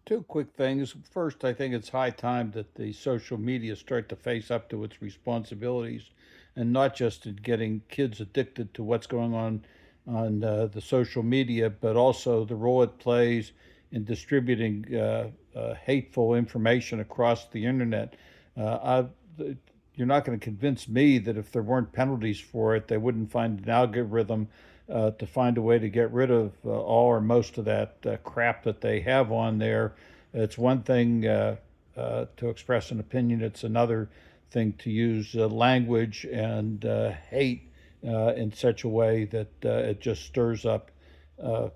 Two quick things. First, I think it's high time that the social media start to face up to its responsibilities and not just in getting kids addicted to what's going on the social media, but also the role it plays in distributing hateful information across the internet. You're not going to convince me that if there weren't penalties for it, they wouldn't find an algorithm to find a way to get rid of all or most of that crap that they have on there. It's one thing to express an opinion, it's another thing to use language and hate in such a way that it just stirs up uh,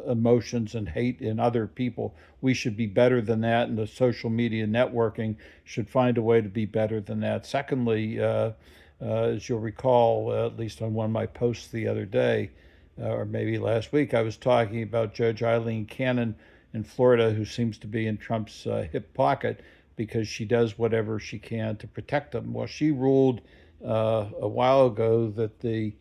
emotions and hate in other people. We should be better than that, and the social media networking should find a way to be better than that. Secondly, as you'll recall, at least on one of my posts the other day, or maybe last week, I was talking about Judge Eileen Cannon in Florida, who seems to be in Trump's hip pocket because she does whatever she can to protect them. Well, she ruled a while ago that the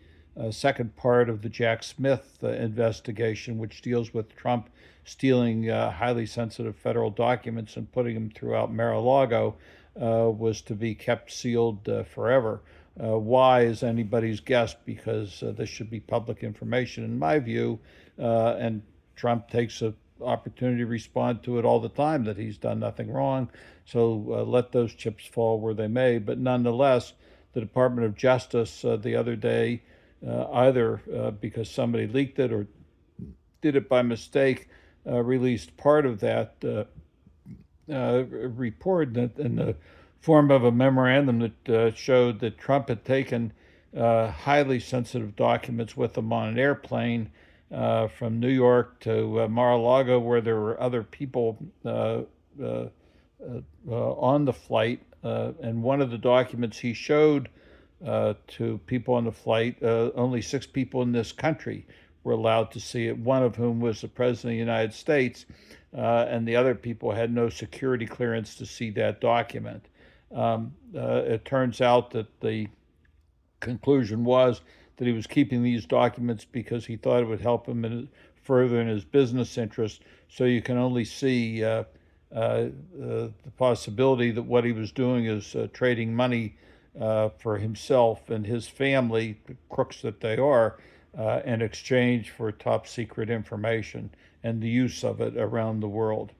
second part of the Jack Smith investigation, which deals with Trump stealing highly sensitive federal documents and putting them throughout Mar-a-Lago, was to be kept sealed forever. Why is anybody's guess? Because this should be public information, in my view, and Trump takes an opportunity to respond to it all the time that he's done nothing wrong. So let those chips fall where they may. But nonetheless, the Department of Justice the other day, either because somebody leaked it or did it by mistake, released part of that report in the form of a memorandum that showed that Trump had taken highly sensitive documents with him on an airplane from New York to Mar-a-Lago, where there were other people uh, on the flight. And one of the documents he showed to people on the flight, only 6 people in this country were allowed to see it, one of whom was the President of the United States, and the other people had no security clearance to see that document. It turns out that the conclusion was that he was keeping these documents because he thought it would help him further in his business interests. So you can only see the possibility that what he was doing is trading money for himself and his family, the crooks that they are, in exchange for top secret information and the use of it around the world.